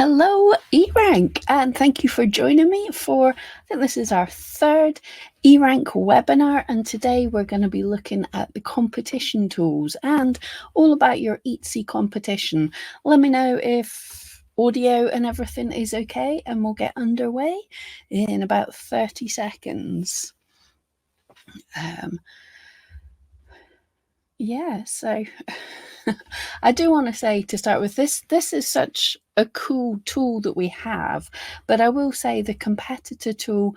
Hello, eRank, and thank you for joining me for, I think this is our third eRank webinar, and today we're going to be looking at the competition tools and all about your Etsy competition. Let me know if audio and everything is okay, and we'll get underway in about 30 seconds. Yeah, so I do want to say to start with this is such a cool tool that we have, but I will say the competitor tool,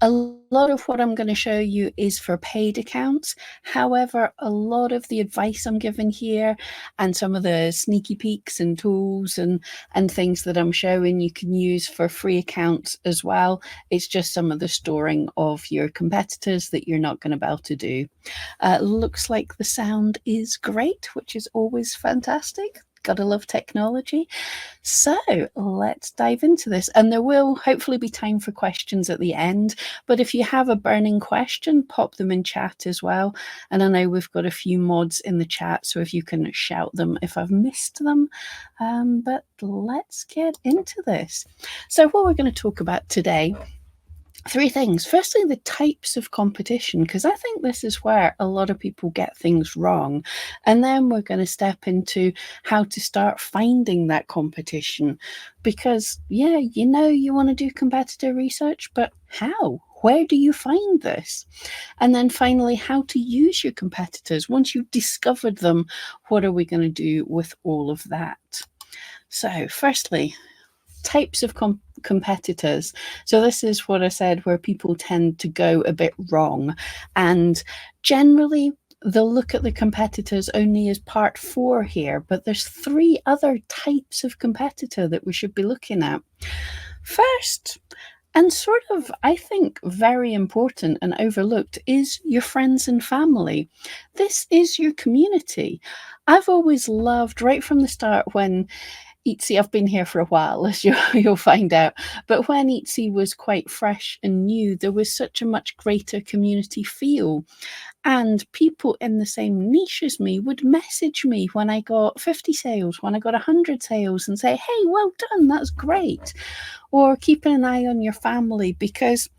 a lot of what I'm going to show you is for paid accounts. However, a lot of the advice I'm giving here and some of the sneaky peeks and tools and things that I'm showing you can use for free accounts as well. It's just some of the storing of your competitors that you're not going to be able to do. Looks like the sound is great, which is always fantastic. Gotta love technology. So let's dive into this. And there will hopefully be time for questions at the end. But if you have a burning question, pop them in chat as well. And I know we've got a few mods in the chat, so if you can shout them if I've missed them. But let's get into this. So what we're going to talk about today, three things. Firstly, the types of competition, because I think this is where a lot of people get things wrong. And then we're going to step into how to start finding that competition. Because, yeah, you know you want to do competitor research, but how? Where do you find this? And then finally, how to use your competitors. Once you've discovered them, what are we going to do with all of that? So firstly, types of competitors. So this is what I said, where people tend to go a bit wrong. And generally, they'll look at the competitors only as part 4 here, but there's 3 other types of competitor that we should be looking at. First, and sort of, I think, very important and overlooked, is your friends and family. This is your community. I've always loved, right from the start, when Etsy, I've been here for a while, as you'll find out, but when Etsy was quite fresh and new, there was such a much greater community feel. And people in the same niche as me would message me when I got 50 sales, when I got 100 sales, and say, hey, well done, that's great. Or keeping an eye on your family, because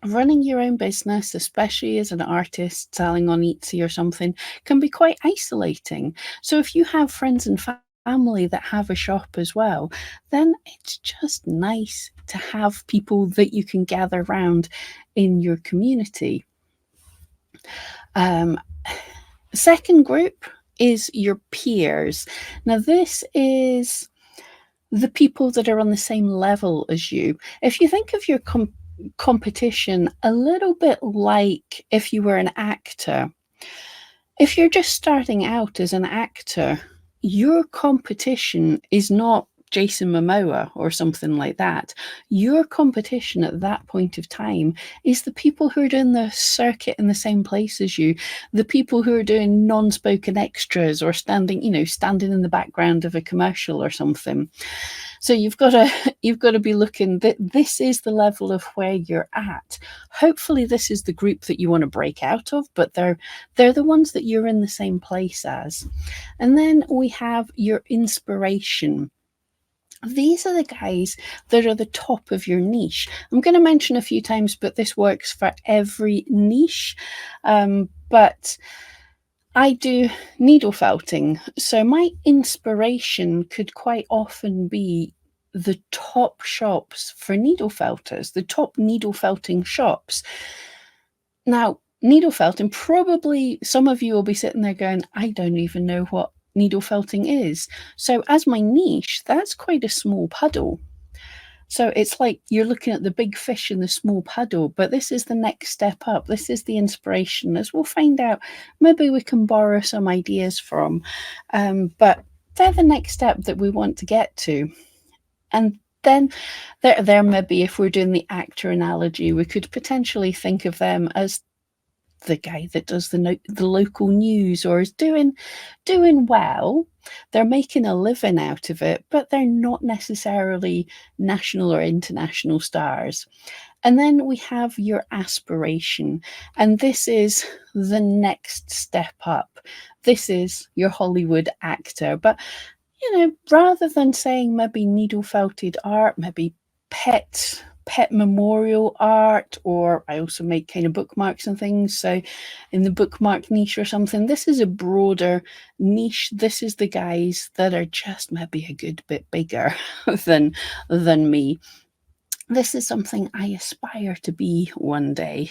running your own business, especially as an artist selling on Etsy or something, can be quite isolating. So if you have friends and family that have a shop as well, then it's just nice to have people that you can gather around in your community. Second group is your peers. Now, this is the people that are on the same level as you. If you think of your competition a little bit like if you were an actor, if you're just starting out as an actor, your competition is not Jason Momoa or something like that. Your competition at that point of time is the people who are doing the circuit in the same place as you, the people who are doing non-spoken extras or standing in the background of a commercial or something. So you've got to be looking that this is the level of where you're at. Hopefully this is the group that you want to break out of, but they're the ones that you're in the same place as. And then we have your inspiration. These are the guys that are the top of your niche. I'm going to mention a few times, but this works for every niche. But I do needle felting, so my inspiration could quite often be the top shops for needle felters, the top needle felting shops. Now, needle felting, probably some of you will be sitting there going, I don't even know what needle felting is. So as my niche, that's quite a small puddle. So it's like you're looking at the big fish in the small puddle, but this is the next step up. This is the inspiration, as we'll find out. Maybe we can borrow some ideas from, but they're the next step that we want to get to. And then there maybe, if we're doing the actor analogy, we could potentially think of them as the guy that does the local news or is doing well. They're making a living out of it, but they're not necessarily national or international stars. And then we have your aspiration, and this is the next step up. This is your Hollywood actor, but rather than saying maybe needle felted art, maybe pet memorial art, or I also make kind of bookmarks and things. So in the bookmark niche or something, this is a broader niche. This is the guys that are just maybe a good bit bigger than me. This is something I aspire to be one day.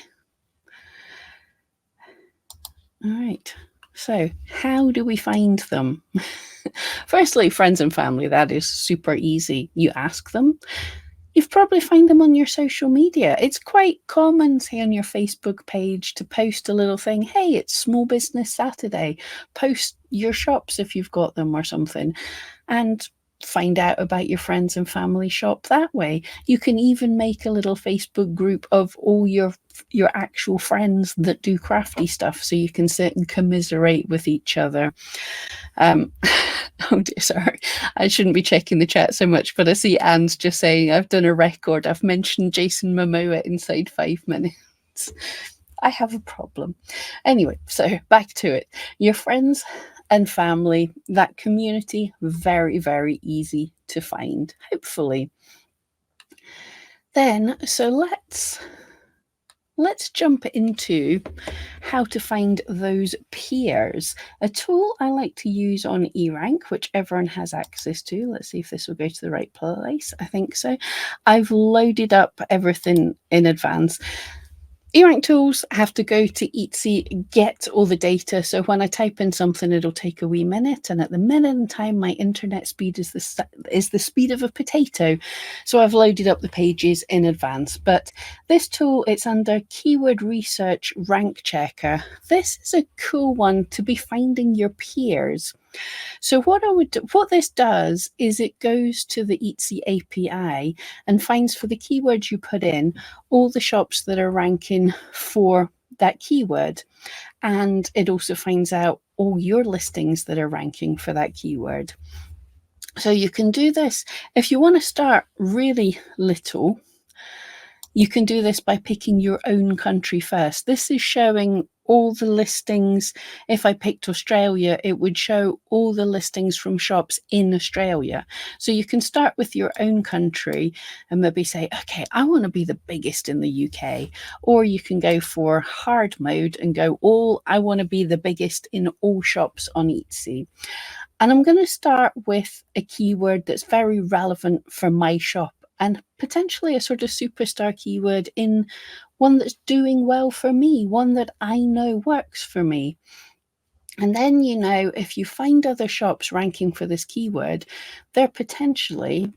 All right. So how do we find them? Firstly, friends and family, that is super easy. You ask them. You've probably find them on your social media. It's quite common, say on your Facebook page, to post a little thing. Hey, it's Small Business Saturday. Post your shops if you've got them or something. And find out about your friends and family shop that way. You can even make a little Facebook group of all your actual friends that do crafty stuff, so you can sit and commiserate with each other. Oh dear, sorry, I shouldn't be checking the chat so much, but I see Anne's just saying, I've done a record. I've mentioned Jason Momoa inside 5 minutes. I have a problem. Anyway, so back to it. Your friends and family, that community, very, very easy to find, hopefully. Then, so let's jump into how to find those peers. A tool I like to use on eRank, which everyone has access to. Let's see if this will go to the right place. I think so. I've loaded up everything in advance. eRank tools have to go to Etsy, get all the data. So when I type in something, it'll take a wee minute. And at the minute in time, my internet speed is the speed of a potato. So I've loaded up the pages in advance. But this tool, it's under Keyword Research Rank Checker. This is a cool one to be finding your peers. So what this does is it goes to the Etsy API and finds for the keywords you put in all the shops that are ranking for that keyword. And it also finds out all your listings that are ranking for that keyword. So you can do this. If you want to start really little, you can do this by picking your own country first. This is showing all the listings. If I picked Australia, it would show all the listings from shops in Australia. So you can start with your own country and maybe say, okay, I want to be the biggest in the UK. Or you can go for hard mode and go I want to be the biggest in all shops on Etsy. And I'm going to start with a keyword that's very relevant for my shop, and potentially a sort of superstar keyword in one that's doing well for me, one that I know works for me. And then, if you find other shops ranking for this keyword, they're potentially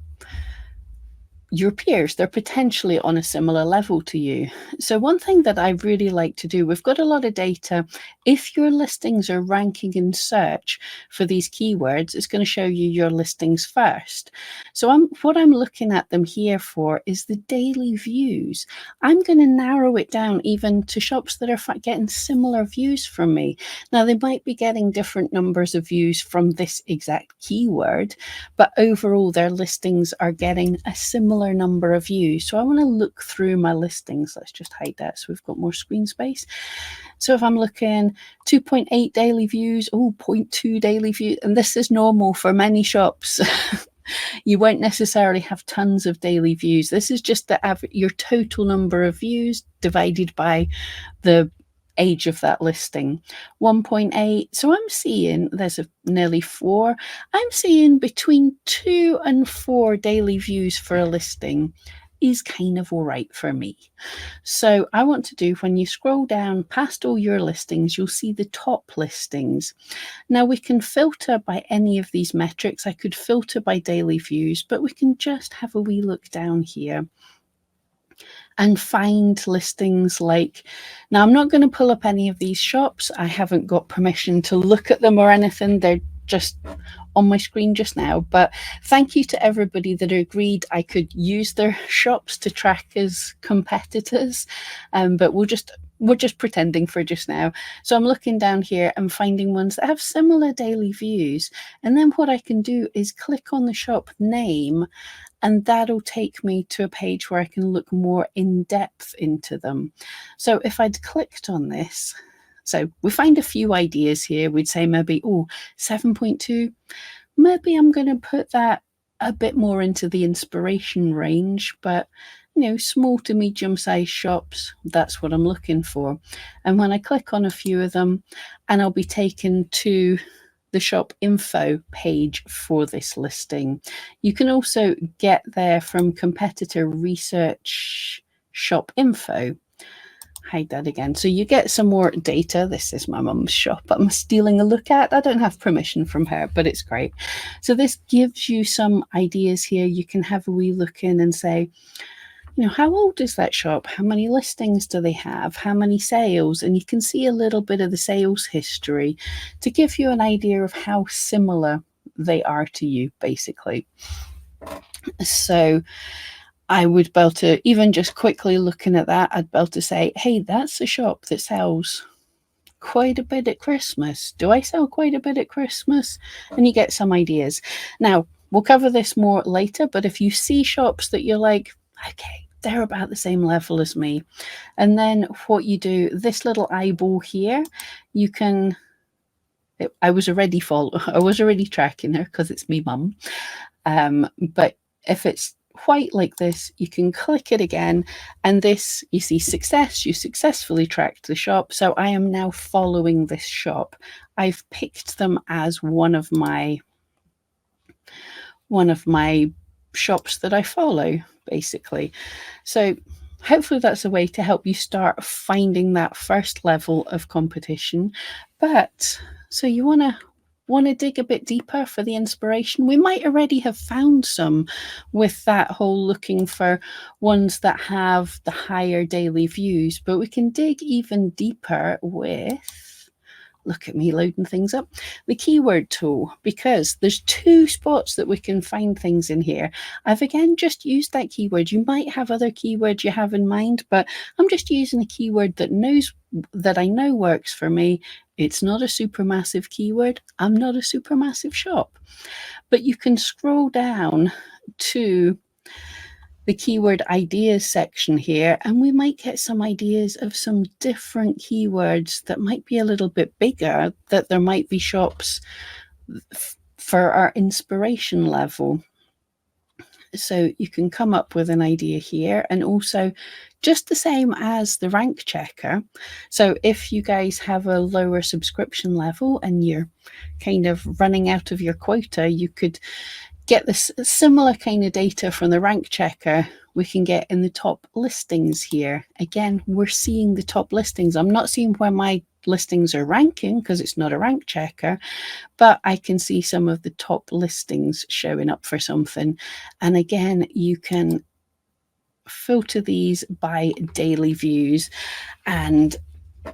your peers. They're potentially on a similar level to you. So one thing that I really like to do, we've got a lot of data. If your listings are ranking in search for these keywords, it's going to show you your listings first. So what I'm looking at them here for is the daily views. I'm going to narrow it down even to shops that are getting similar views from me. Now, they might be getting different numbers of views from this exact keyword, but overall their listings are getting a similar number of views. So I want to look through my listings. Let's just hide that so we've got more screen space. So if I'm looking 2.8 daily views, 0.2 daily views, and this is normal for many shops. You won't necessarily have tons of daily views. This is just your total number of views divided by the age of that listing. 1.8. So I'm seeing there's nearly 4. I'm seeing between 2 and 4 daily views for a listing is kind of all right for me. So I want to do, when you scroll down past all your listings, you'll see the top listings. Now we can filter by any of these metrics. I could filter by daily views, but we can just have a wee look down here and find listings like, now I'm not going to pull up any of these shops. I haven't got permission to look at them or anything. They're just on my screen just now, but thank you to everybody that agreed I could use their shops to track as competitors, but we're just pretending for just now. So I'm looking down here and finding ones that have similar daily views, and then what I can do is click on the shop name, and that'll take me to a page where I can look more in depth into them. So if I'd clicked on this, so we find a few ideas here. We'd say maybe, 7.2. maybe I'm going to put that a bit more into the inspiration range, but small to medium sized shops, that's what I'm looking for. And when I click on a few of them, and I'll be taken to the shop info page for this listing. You can also get there from competitor research shop info. Hide that again. So you get some more data. This is my mum's shop I'm stealing a look at. I don't have permission from her, but it's great. So this gives you some ideas here. You can have a wee look in and say, how old is that shop? How many listings do they have? How many sales? And you can see a little bit of the sales history to give you an idea of how similar they are to you, basically. So I would be able to, even just quickly looking at that, I'd be able to say, hey, that's a shop that sells quite a bit at Christmas. Do I sell quite a bit at Christmas? And you get some ideas. Now, we'll cover this more later, but if you see shops that you're like, okay, they're about the same level as me. And then what you do, this little eyeball here, you can, I was already tracking her because it's me mum. But if it's white like this, you can click it again, and this, you see success, you successfully tracked the shop. So I am now following this shop. I've picked them as one of my shops that I follow, basically. So hopefully that's a way to help you start finding that first level of competition. But so you want to dig a bit deeper for the inspiration. We might already have found some with that whole looking for ones that have the higher daily views, but we can dig even deeper with, look at me loading things up, the keyword tool, because there's 2 spots that we can find things in here. I've again just used that keyword. You might have other keywords you have in mind, but I'm just using a keyword that I know works for me. It's not a super massive keyword. I'm not a super massive shop. But you can scroll down to the keyword ideas section here, and we might get some ideas of some different keywords that might be a little bit bigger, that there might be shops for our inspiration level. So you can come up with an idea here, and also just the same as the rank checker. So if you guys have a lower subscription level and you're kind of running out of your quota, you could get this similar kind of data from the rank checker. We can get in the top listings here. Again, we're seeing the top listings. I'm not seeing where my listings are ranking because it's not a rank checker, but I can see some of the top listings showing up for something. And again, you can filter these by daily views, and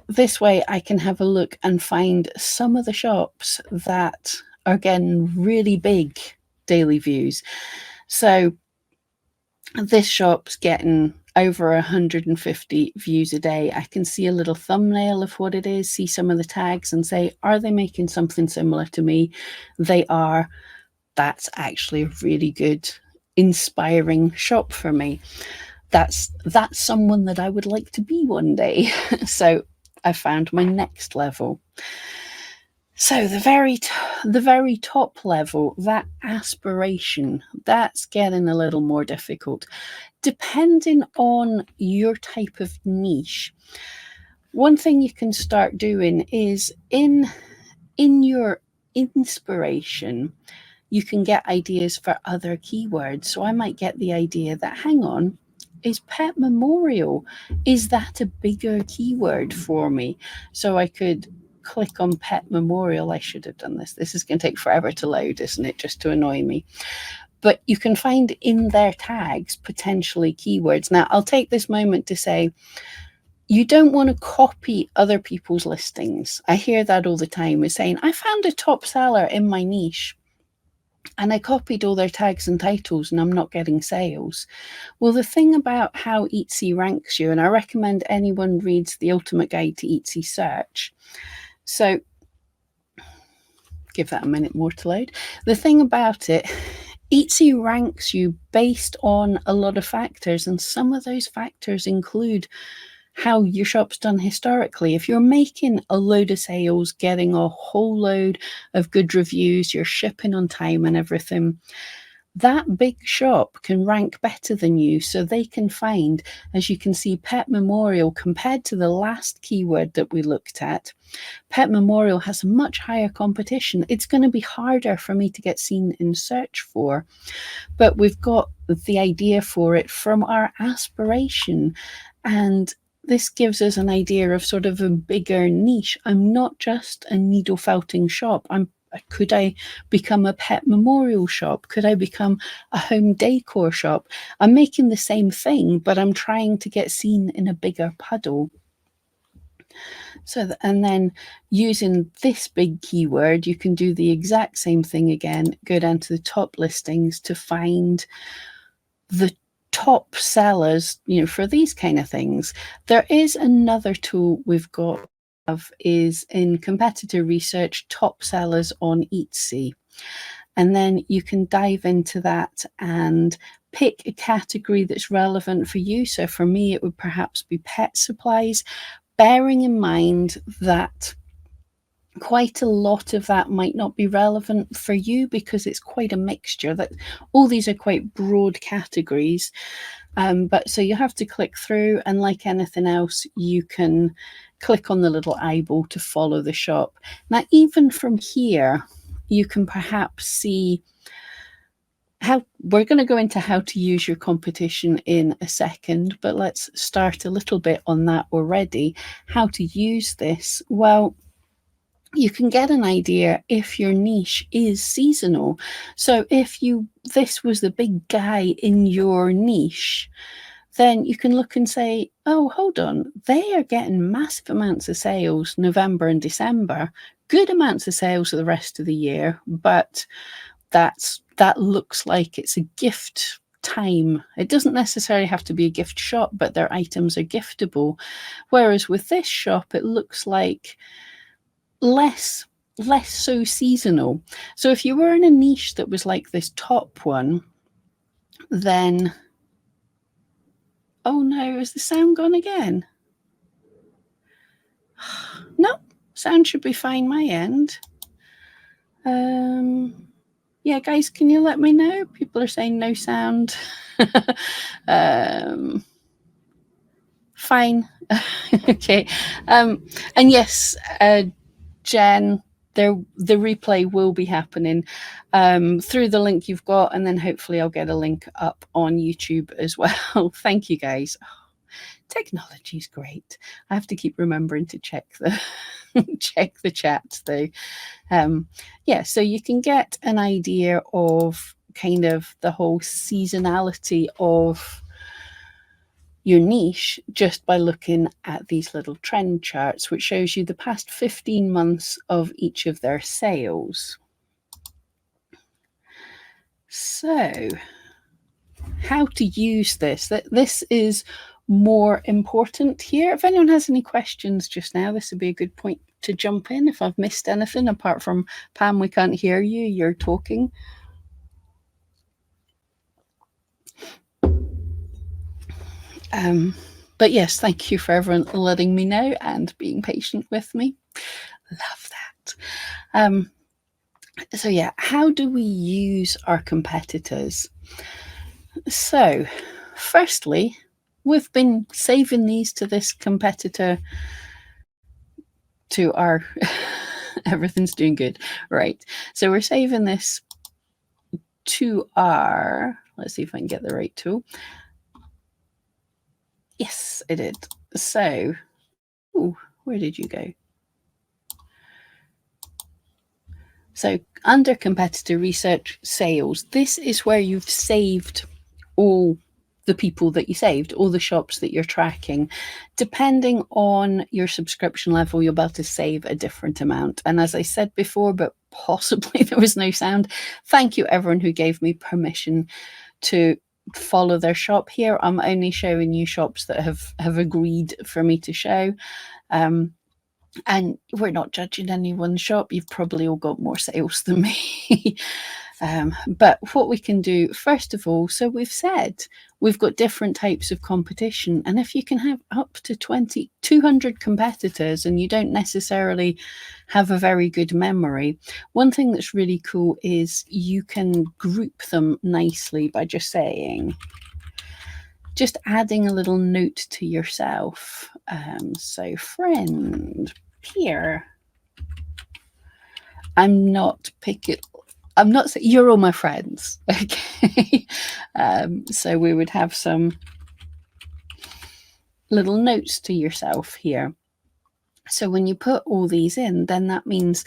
this way I can have a look and find some of the shops that are getting really big daily views. So this shop's getting over 150 views a day. I can see a little thumbnail of what it is, see some of the tags, and say, are they making something similar to me? They are. That's actually a really good, inspiring shop for me. That's someone that I would like to be one day. So I found my next level. So the very top level, that aspiration, that's getting a little more difficult. Depending on your type of niche, one thing you can start doing is in your inspiration, you can get ideas for other keywords. So I might get the idea that, hang on, is pet memorial, is that a bigger keyword for me? So I could click on pet memorial. I should have done this. This is going to take forever to load, isn't it? Just to annoy me. But you can find in their tags potentially keywords. Now, I'll take this moment to say, you don't want to copy other people's listings. I hear that all the time. Is saying, I found a top seller in my niche and I copied all their tags and titles and I'm not getting sales. Well, the thing about how Etsy ranks you, and I recommend anyone reads the Ultimate Guide to Etsy Search. So give that a minute more to load. The thing about it, Etsy ranks you based on a lot of factors, and some of those factors include how your shop's done historically. If you're making a load of sales, getting a whole load of good reviews, you're shipping on time and everything, that big shop can rank better than you. So they can find, as you can see, Pet Memorial compared to the last keyword that we looked at. Pet Memorial has much higher competition. It's going to be harder for me to get seen in search for, but we've got the idea for it from our aspiration. And this gives us an idea of sort of a bigger niche. I'm not just a needle felting shop. Could I become a pet memorial shop? Could I become a home decor shop? I'm making the same thing, but I'm trying to get seen in a bigger puddle. So, and then using this big keyword, you can do the exact same thing again, go down to the top listings to find the top sellers, for these kind of things. There is another tool we've got is in competitor research, top sellers on Etsy. And then you can dive into that and pick a category that's relevant for you. So for me, it would perhaps be pet supplies, bearing in mind that quite a lot of that might not be relevant for you because it's quite a mixture. That all these are quite broad categories. But so you have to click through, and like anything else, you can click on the little eyeball to follow the shop. Now, even from here, you can perhaps see how we're going to go into how to use your competition in a second, but let's start a little bit on that already. How to use this? Well, you can get an idea if your niche is seasonal. So if this was the big guy in your niche, then you can look and say, oh, hold on, they are getting massive amounts of sales November and December, good amounts of sales for the rest of the year, but that looks like it's a gift time. It doesn't necessarily have to be a gift shop, but their items are giftable. Whereas with this shop, it looks like less so seasonal. So if you were in a niche that was like this top one, then oh no, is the sound gone again? No, sound should be fine my end. Yeah, guys, can you let me know? People are saying no sound. Fine. Okay. And yes, Jen, the replay will be happening through the link you've got, and then hopefully I'll get a link up on YouTube as well. Thank you, guys. Technology is great. I have to keep remembering to check the check the chat though. Yeah, so you can get an idea of kind of the whole seasonality of your niche just by looking at these little trend charts, which shows you the past 15 months of each of their sales. So how to use this? This is more important here. If anyone has any questions just now, this would be a good point to jump in. If I've missed anything, apart from Pam, we can't hear you, you're talking. But yes, thank you for everyone letting me know and being patient with me. Love that. So yeah, how do we use our competitors? So firstly, we've been saving these to this competitor to our everything's doing good, right? So we're saving this to our, let's see if I can get the right tool. Yes, I did. So, where did you go? So under competitor research sales, this is where you've saved all the people that you saved, all the shops that you're tracking. Depending on your subscription level, you're about to save a different amount. And as I said before, but possibly there was no sound, thank you everyone who gave me permission to follow their shop here. I'm only showing you shops that have agreed for me to show. And we're not judging anyone's shop. You've probably all got more sales than me. But what we can do, first of all, so we've said we've got different types of competition. And if you can have up to 200 competitors and you don't necessarily have a very good memory, one thing that's really cool is you can group them nicely by just adding a little note to yourself. So friend, peer. I'm not saying you're all my friends. Okay. So we would have some little notes to yourself here. So when you put all these in, then that means,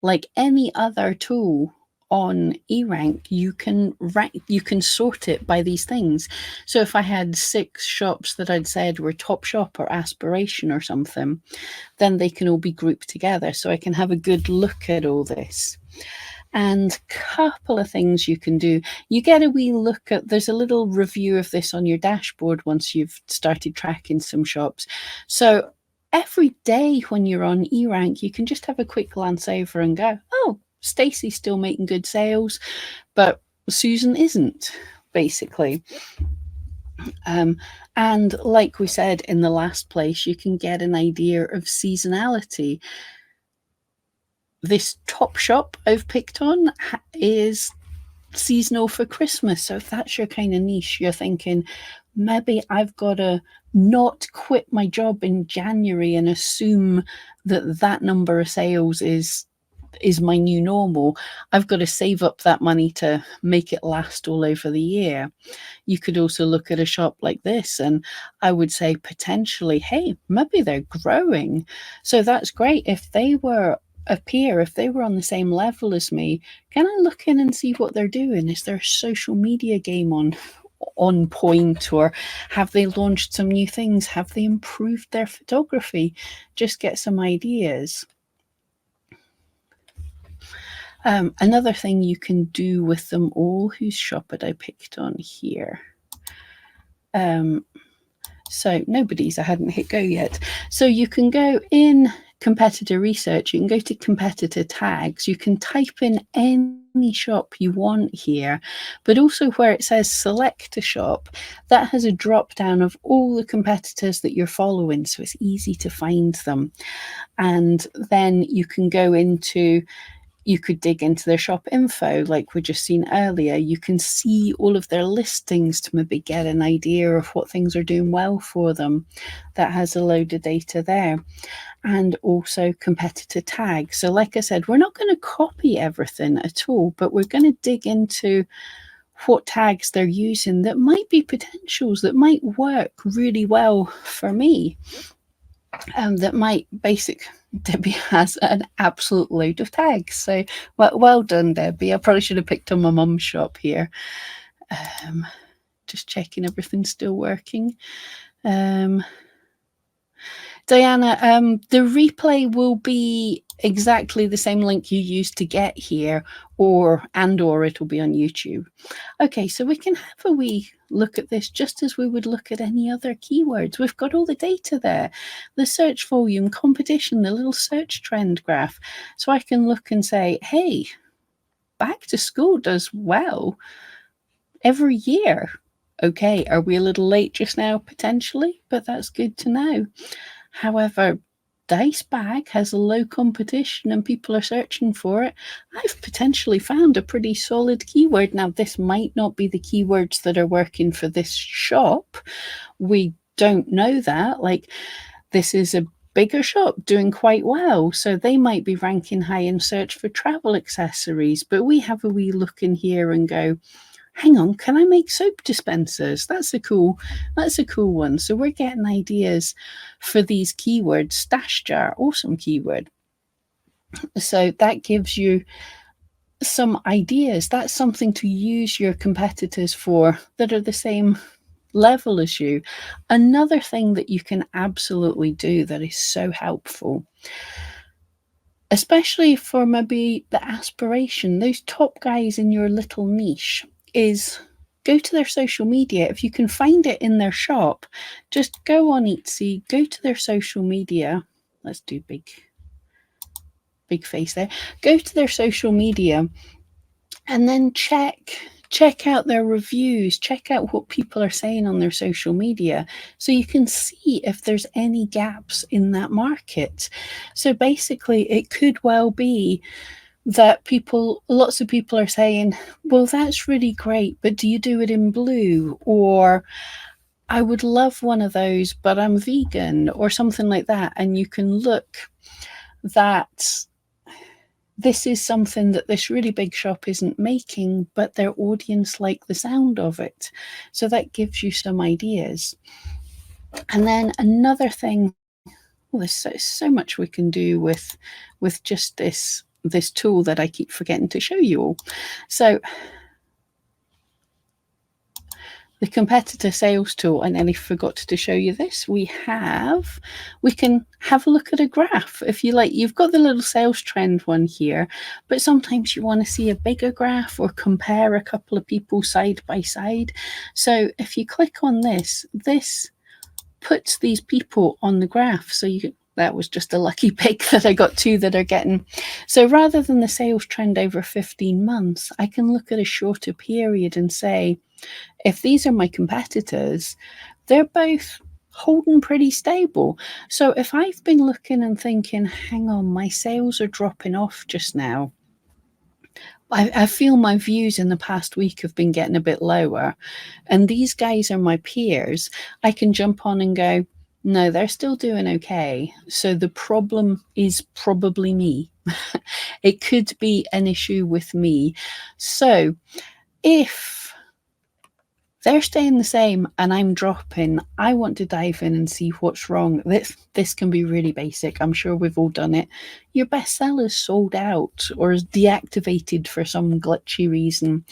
like any other tool on eRank, you can sort it by these things. So if I had 6 shops that I'd said were top shop or aspiration or something, then they can all be grouped together. So I can have a good look at all this. And a couple of things you can do. You get a wee look at, there's a little review of this on your dashboard once you've started tracking some shops. So every day when you're on eRank, you can just have a quick glance over and go, oh, Stacey's still making good sales, but Susan isn't, basically. And like we said in the last place, you can get an idea of seasonality. This top shop I've picked on is seasonal for Christmas. So if that's your kind of niche, you're thinking, maybe I've got to not quit my job in January and assume that number of sales is my new normal. I've got to save up that money to make it last all over the year. You could also look at a shop like this, and I would say potentially, hey, maybe they're growing. So that's great. If they were a peer, if they were on the same level as me, can I look in and see what they're doing? Is their social media game on point, or have they launched some new things? Have they improved their photography? Just get some ideas. Another thing you can do with them all, whose shop had I picked on here? So nobody's, I hadn't hit go yet. So you can go in competitor research, you can go to competitor tags, you can type in any shop you want here, but also where it says select a shop, that has a drop down of all the competitors that you're following, so it's easy to find them. And then you can go into, you could dig into their shop info like we just seen earlier. You can see all of their listings to maybe get an idea of what things are doing well for them. That has a load of data there. And also competitor tags. So like I said, we're not going to copy everything at all, but we're going to dig into what tags they're using that might be potentials, that might work really well for me. That might Debbie has an absolute load of tags. So well done, Debbie. I probably should have picked on my mum's shop here. Just checking everything's still working. Diana, the replay will be exactly the same link you used to get here, or it'll be on YouTube. Okay, so we can have a wee look at this just as we would look at any other keywords. We've got all the data there, the search volume, competition, the little search trend graph. So I can look and say, hey, back to school does well every year. Okay, are we a little late just now? Potentially, but that's good to know. However, dice bag has a low competition and people are searching for it. I've potentially found a pretty solid keyword. Now, this might not be the keywords that are working for this shop. We don't know that. Like, this is a bigger shop doing quite well, so they might be ranking high in search for travel accessories, but we have a wee look in here and go, hang on, can I make soap dispensers? That's a cool one. So we're getting ideas for these keywords. Stash jar, awesome keyword. So that gives you some ideas. That's something to use your competitors for that are the same level as you. Another thing that you can absolutely do that is so helpful, especially for maybe the aspiration, those top guys in your little niche, is go to their social media. If you can find it in their shop, just go on Etsy, go to their social media. Let's do big face there. Go to their social media And then check out their reviews, check out what people are saying on their social media, so you can see if there's any gaps in that market. So basically, it could well be that lots of people are saying, well, that's really great, but do you do it in blue? Or I would love one of those, but I'm vegan, or something like that. And you can look that this is something that this really big shop isn't making, but their audience like the sound of it. So that gives you some ideas. And then another thing, well, there's so much we can do with just this tool that I keep forgetting to show you all. So the competitor sales tool, I nearly forgot to show you this. We can have a look at a graph. If you like, you've got the little sales trend one here, but sometimes you want to see a bigger graph or compare a couple of people side by side. So if you click on this puts these people on the graph. So that was just a lucky pick that I got two that are getting. So rather than the sales trend over 15 months, I can look at a shorter period and say, if these are my competitors, they're both holding pretty stable. So if I've been looking and thinking, hang on, my sales are dropping off just now, I feel my views in the past week have been getting a bit lower, and these guys are my peers, I can jump on and go, no, they're still doing okay. So the problem is probably me. It could be an issue with me. So if they're staying the same and I'm dropping, I want to dive in and see what's wrong. This can be really basic. I'm sure we've all done it. Your bestseller's sold out or is deactivated for some glitchy reason.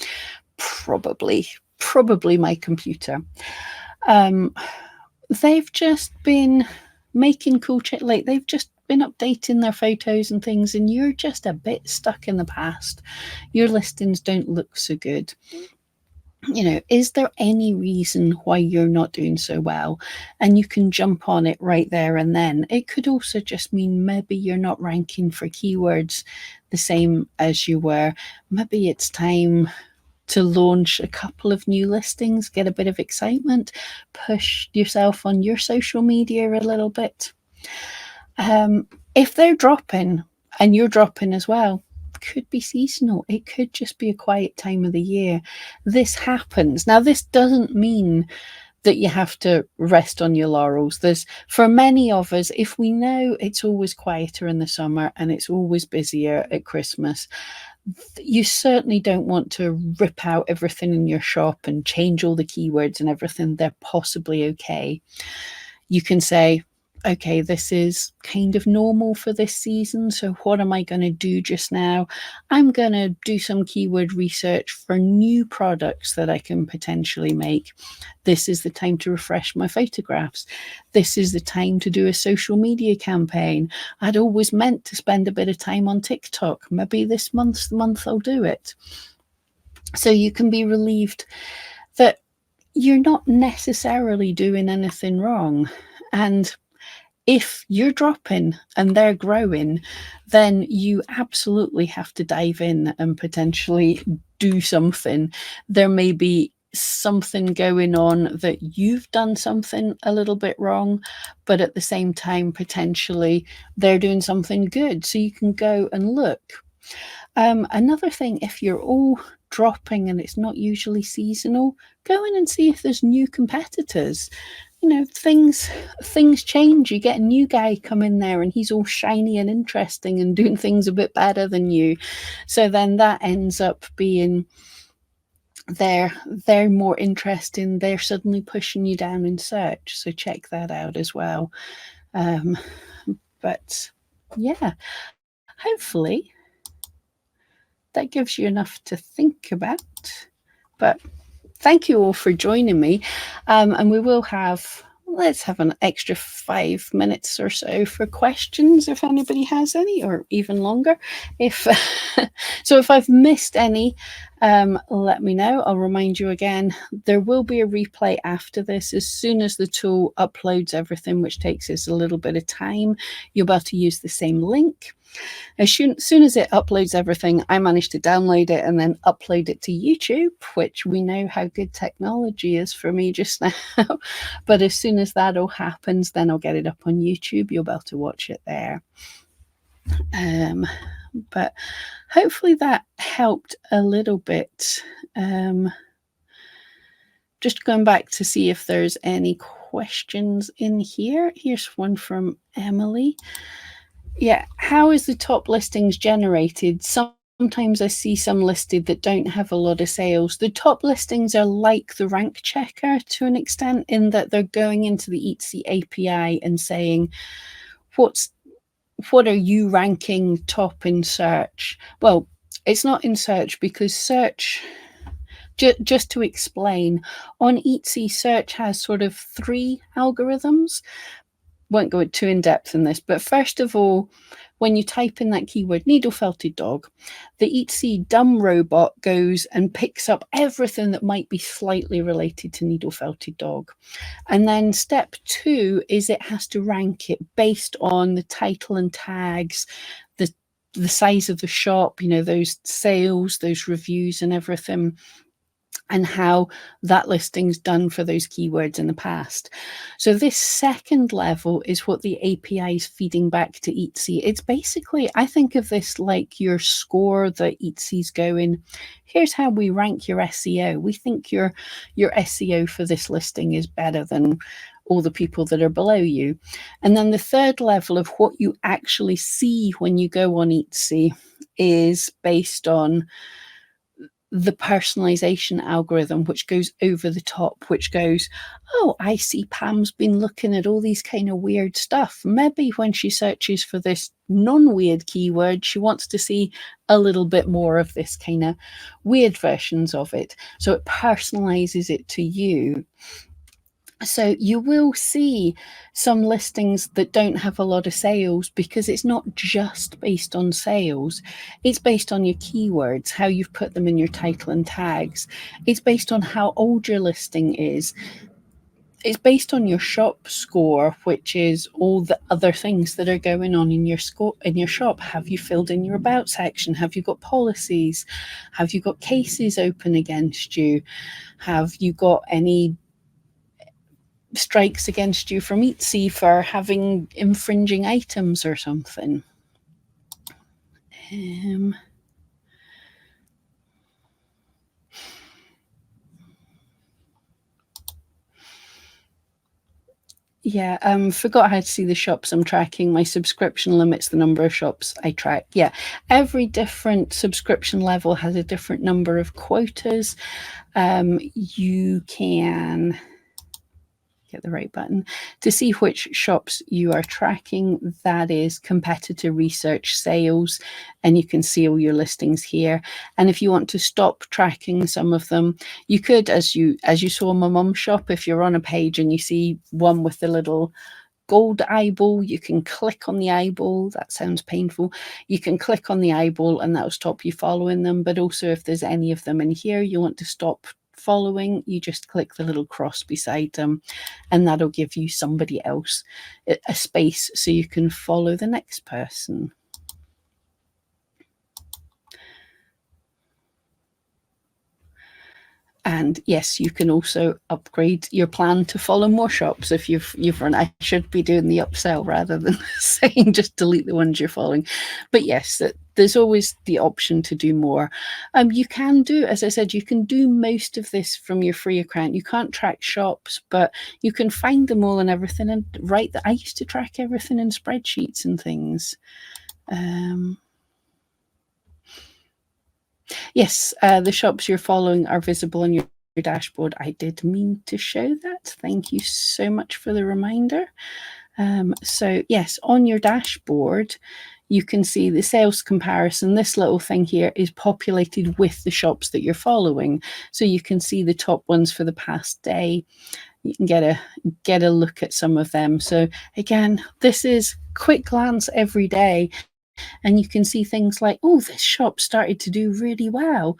Probably my computer. They've just been making cool like they've just been updating their photos and things, and you're just a bit stuck in the past. Your listings don't look so good. Is there any reason why you're not doing so well? And you can jump on it right there and then. It could also just mean maybe you're not ranking for keywords the same as you were. Maybe it's time to launch a couple of new listings, get a bit of excitement, push yourself on your social media a little bit. If they're dropping and you're dropping as well, could be seasonal. It could just be a quiet time of the year. This happens. Now, this doesn't mean that you have to rest on your laurels. For many of us, if we know it's always quieter in the summer and it's always busier at Christmas, you certainly don't want to rip out everything in your shop and change all the keywords and everything. They're possibly okay. You can say, okay, this is kind of normal for this season. So what am I going to do just now? I'm going to do some keyword research for new products that I can potentially make. This is the time to refresh my photographs. This is the time to do a social media campaign. I'd always meant to spend a bit of time on TikTok. Maybe this month's the month I'll do it. So you can be relieved that you're not necessarily doing anything wrong. And if you're dropping and they're growing, then you absolutely have to dive in and potentially do something. There may be something going on that you've done something a little bit wrong, but at the same time, potentially they're doing something good. So you can go and look. Another thing, if you're all dropping and it's not usually seasonal, go in and see if there's new competitors. Things change. You get a new guy come in there and he's all shiny and interesting and doing things a bit better than you. So then that ends up being they're more interesting. They're suddenly pushing you down in search. So check that out as well. But yeah, hopefully that gives you enough to think about. But thank you all for joining me. And we will let's have an extra 5 minutes or so for questions if anybody has any, or even longer. So if I've missed any, let me know. I'll remind you again, there will be a replay after this. As soon as the tool uploads everything, which takes us a little bit of time, you're about to use the same link. As soon as it uploads everything, I manage to download it and then upload it to YouTube, which we know how good technology is for me just now. But as soon as that all happens, then I'll get it up on YouTube. You'll be able to watch it there. But hopefully that helped a little bit. Just going back to see if there's any questions in here. Here's one from Emily. Yeah, how is the top listings generated? Sometimes I see some listed that don't have a lot of sales. The top listings are like the rank checker to an extent, in that they're going into the Etsy API and saying, what are you ranking top in search? Well, it's not in search, because search, just to explain, on Etsy, search has sort of 3 algorithms. Won't go too in depth in this, but first of all, when you type in that keyword needle felted dog, the Etsy dumb robot goes and picks up everything that might be slightly related to needle felted dog. And then step 2 is it has to rank it based on the title and tags, the size of the shop, those sales, those reviews and everything, and how that listing's done for those keywords in the past. So this second level is what the API is feeding back to Etsy. It's basically, I think of this like your score that Etsy's going, here's how we rank your SEO. We think your SEO for this listing is better than all the people that are below you. And then the third level of what you actually see when you go on Etsy is based on the personalization algorithm, which goes over the top, which goes, oh, I see Pam's been looking at all these kind of weird stuff. Maybe when she searches for this non-weird keyword, she wants to see a little bit more of this kind of weird versions of it. So it personalizes it to you. So you will see some listings that don't have a lot of sales, because it's not just based on sales. It's based on your keywords, how you've put them in your title and tags. It's based on how old your listing is. It's based on your shop score, which is all the other things that are going on in your shop. Have you filled in your about section? Have you got policies? Have you got cases open against you? Have you got any strikes against you from Etsy for having infringing items or something? Yeah, forgot how to see the shops I'm tracking. My subscription limits the number of shops I track. Yeah, every different subscription level has a different number of quotas. You can get the right button to see which shops you are tracking. That is competitor research sales, and you can see all your listings here. And if you want to stop tracking some of them, you could, as you saw in my mum's shop, if you're on a page and you see one with the little gold eyeball, you can click on the eyeball. That sounds painful. You can click on the eyeball and that'll stop you following them. But also, if there's any of them in here you want to stop following, you just click the little cross beside them, and that'll give you somebody else a space so you can follow the next person. And yes, you can also upgrade your plan to follow more shops if you've run. I should be doing the upsell rather than saying just delete the ones you're following. But yes, there's always the option to do more. You can do, as I said, you can do most of this from your free account. You can't track shops, but you can find them all and everything. And right, I used to track everything in spreadsheets and things. Yes, the shops you're following are visible on your dashboard. I did mean to show that. Thank you so much for the reminder. So yes, on your dashboard, you can see the sales comparison. This little thing here is populated with the shops that you're following. So you can see the top ones for the past day. You can get a look at some of them. So again, this is quick glance every day. And you can see things like, oh, this shop started to do really well.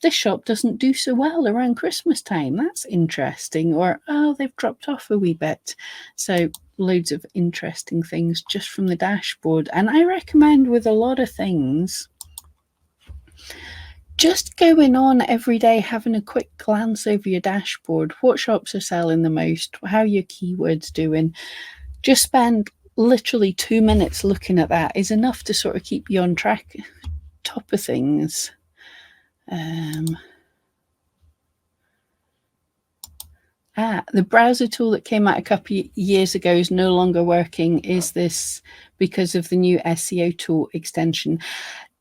This shop doesn't do so well around Christmas time. That's interesting. Or, oh, they've dropped off a wee bit. So loads of interesting things just from the dashboard. And I recommend with a lot of things, just going on every day, having a quick glance over your dashboard. What shops are selling the most? How are your keywords doing? Just spend literally 2 minutes looking at that is enough to sort of keep you on track, top of things. The browser tool that came out a couple of years ago is no longer working. Is this because of the new SEO tool extension?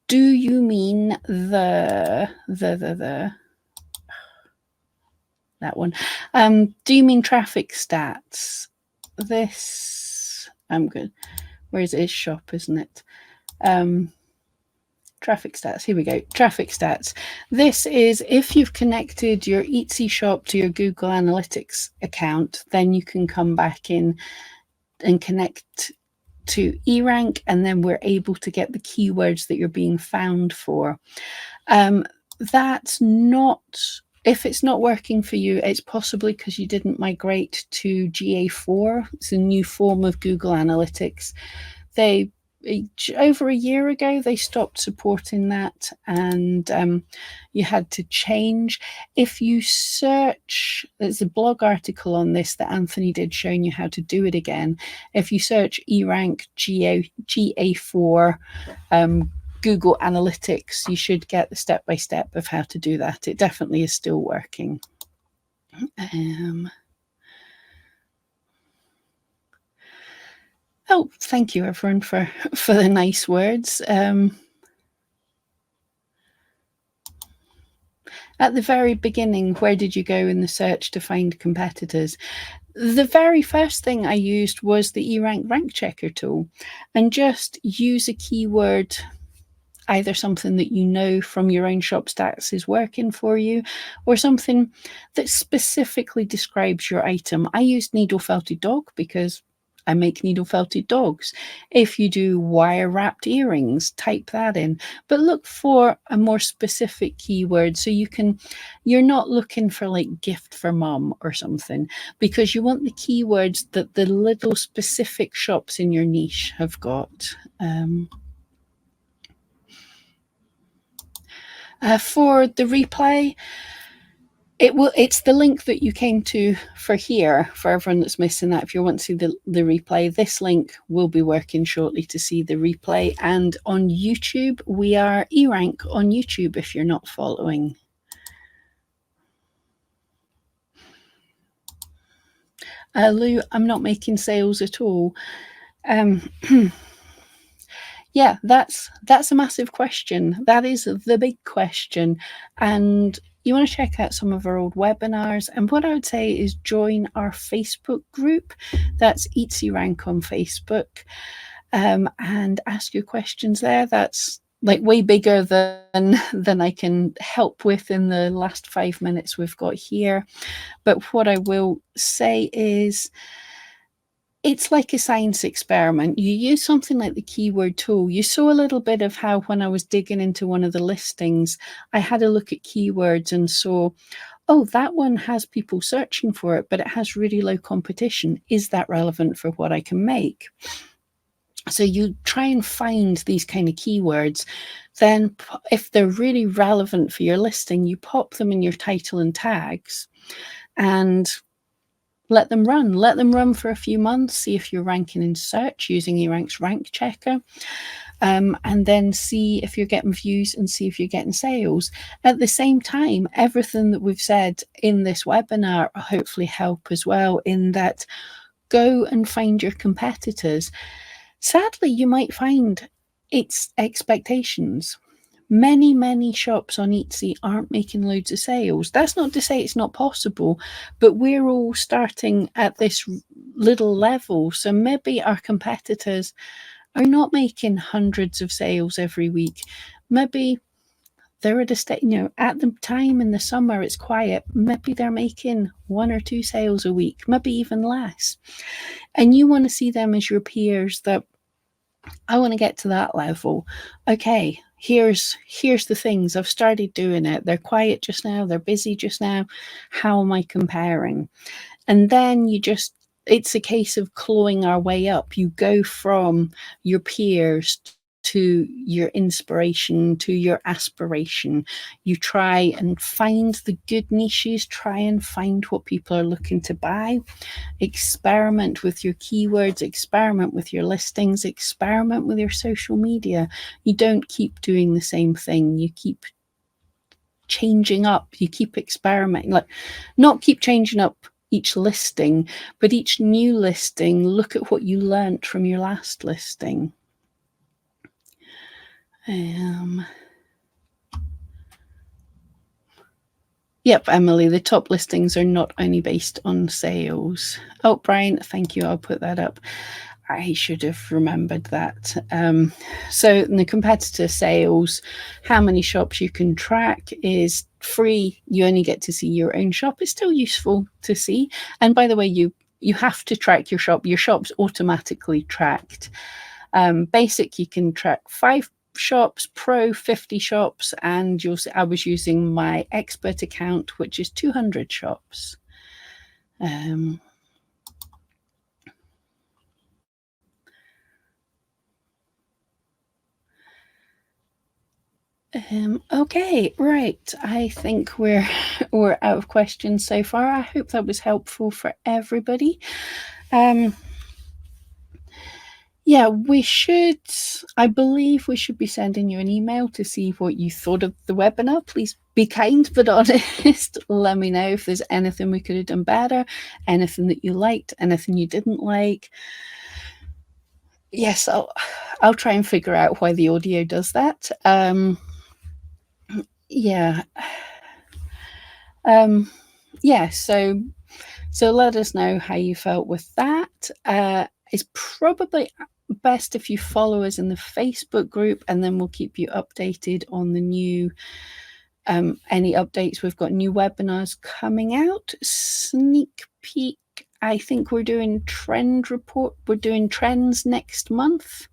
Do you mean that one? Do you mean traffic stats? This, I'm good. Where is it? It's shop, isn't it? Traffic stats. Here we go. Traffic stats. This is if you've connected your Etsy shop to your Google Analytics account, then you can come back in and connect to eRank, and then we're able to get the keywords that you're being found for. That's not, if it's not working for you, it's possibly because you didn't migrate to GA4. It's a new form of Google Analytics. Over a year ago, they stopped supporting that, and you had to change. If you search, there's a blog article on this that Anthony did showing you how to do it again. If you search eRank GA4 Google Analytics, you should get the step-by-step of how to do that. It definitely is still working. Oh, thank you, everyone, for the nice words. At the very beginning, where did you go in the search to find competitors? The very first thing I used was the eRank rank checker tool, and just use a keyword, either something that you know from your own shop stats is working for you, or something that specifically describes your item. I used needle felted dog because I make needle felted dogs. If you do wire wrapped earrings, type that in, but look for a more specific keyword so you're not looking for like gift for mom or something, because you want the keywords that the little specific shops in your niche have got. For the replay, it's the link that you came to for here, for everyone that's missing that. If you want to see the replay, this link will be working shortly to see the replay. And on YouTube, we are eRank on YouTube if you're not following. Lou, I'm not making sales at all. Yeah, that's a massive question. That is the big question. And you want to check out some of our old webinars. And what I would say is join our Facebook group. That's Etsy Rank on Facebook. And ask your questions there. That's like way bigger than I can help with in the last 5 minutes we've got here. But what I will say is, it's like a science experiment. You use something like the keyword tool. You saw a little bit of how when I was digging into one of the listings, I had a look at keywords and saw, oh, that one has people searching for it, but it has really low competition. Is that relevant for what I can make? So you try and find these kind of keywords. Then if they're really relevant for your listing, you pop them in your title and tags and let them run for a few months, see if you're ranking in search using eRank's rank checker, and then see if you're getting views and see if you're getting sales. At the same time, everything that we've said in this webinar will hopefully help as well, in that go and find your competitors. Sadly, you might find it's expectations. Many shops on Etsy aren't making loads of sales. That's not to say it's not possible, but we're all starting at this little level. So maybe our competitors are not making hundreds of sales every week. Maybe they're at a state, at the time in the summer it's quiet. Maybe they're making 1 or 2 sales a week, maybe even less. And you want to see them as your peers, that I want to get to that level. Okay, here's the things. I've started doing it. They're quiet just now. They're busy just now. How am I comparing? And then you just it's a case of clawing our way up. You go from your peers to your inspiration, to your aspiration. You try and find the good niches, try and find what people are looking to buy, experiment with your keywords, experiment with your listings, experiment with your social media. You don't keep doing the same thing. You keep changing up, you keep experimenting, like not keep changing up each listing, but each new listing, look at what you learnt from your last listing. Yep, Emily, the top listings are not only based on sales. Oh, Brian, thank you. I'll put that up. I should have remembered that. So in the competitor sales, how many shops you can track is free. You only get to see your own shop. It's still useful to see. And by the way, you have to track your shop. Your shop's automatically tracked. Basic, you can track 5 shops, pro 50 shops, and you'll see I was using my expert account, which is 200 shops. Okay, right. I think we're out of questions so far. I hope that was helpful for everybody. Yeah, I believe we should be sending you an email to see what you thought of the webinar. Please be kind but honest. Let me know if there's anything we could have done better, anything that you liked, anything you didn't like. Yes, I'll try and figure out why the audio does that. Yeah. Yeah, so let us know how you felt with that. It's probably best if you follow us in the Facebook group, and then we'll keep you updated on the new any updates. We've got new webinars coming out. Sneak peek, I think we're doing trend report. We're doing trends next month.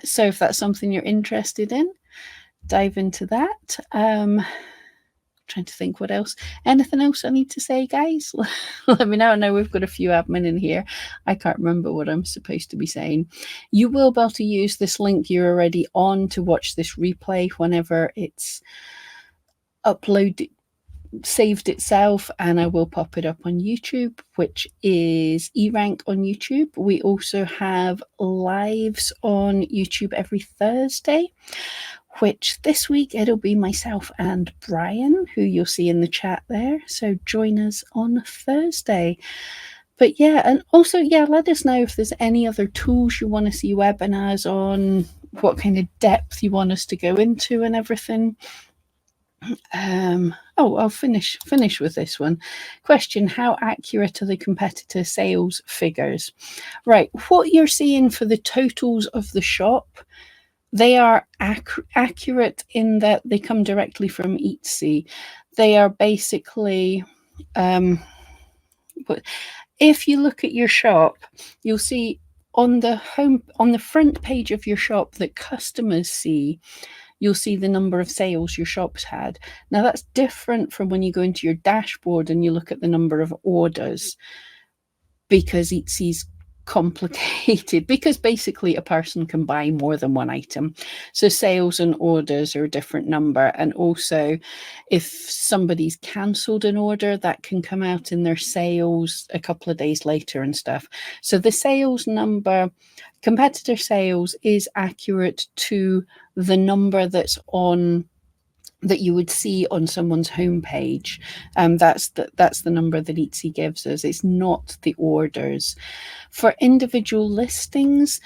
So if that's something you're interested in, dive into that. Trying to think what else. Anything else I need to say, guys? Let me know. I know we've got a few admin in here. I can't remember what I'm supposed to be saying. You will be able to use this link you're already on to watch this replay whenever it's uploaded, saved itself, and I will pop it up on YouTube, which is eRank on YouTube. We also have lives on YouTube every Thursday, which this week it'll be myself and Brian, who you'll see in the chat there. So join us on Thursday. But yeah, and also, yeah, let us know if there's any other tools you want to see webinars on, what kind of depth you want us to go into and everything. I'll finish with this one. Question: how accurate are the competitor sales figures? Right, what you're seeing for the totals of the shop, they are accurate in that they come directly from Etsy. They are basically, if you look at your shop, you'll see on the front page of your shop that customers see, you'll see the number of sales your shop's had. Now that's different from when you go into your dashboard and you look at the number of orders, because Etsy's complicated, because basically a person can buy more than one item. So sales and orders are a different number. And also if somebody's cancelled an order, that can come out in their sales a couple of days later and stuff. So the sales number, competitor sales, is accurate to the number that's on, that you would see on someone's homepage. That's the number that Etsy gives us. It's not the orders. For individual listings,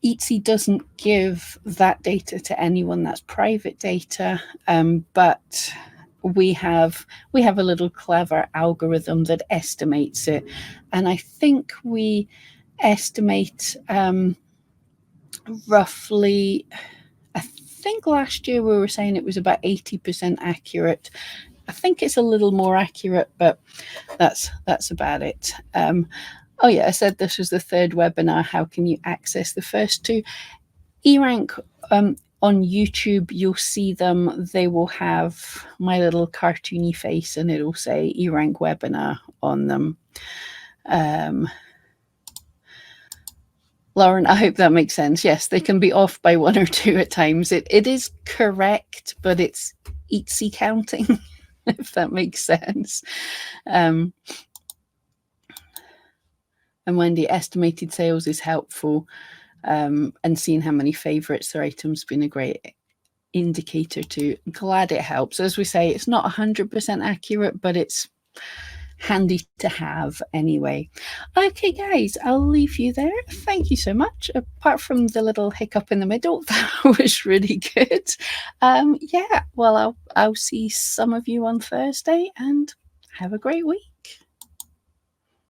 Etsy doesn't give that data to anyone. That's private data. But we have a little clever algorithm that estimates it, and I think we estimate roughly, I think last year we were saying it was about 80% accurate. I think it's a little more accurate, but that's about it. Oh yeah, I said this was the third webinar. How can you access the first two? eRank on YouTube, you'll see them. They will have my little cartoony face and it'll say eRank webinar on them. Lauren, I hope that makes sense. Yes, they can be off by 1 or 2 at times. It is correct, but it's Etsy counting, if that makes sense. And Wendy, estimated sales is helpful, and seeing how many favorites their items been a great indicator too. Glad it helps. As we say, it's not 100% accurate, but it's handy to have anyway. Okay, guys, I'll leave you there. Thank you so much. Apart from the little hiccup in the middle, that was really good. Yeah, well, I'll see some of you on Thursday, and have a great week.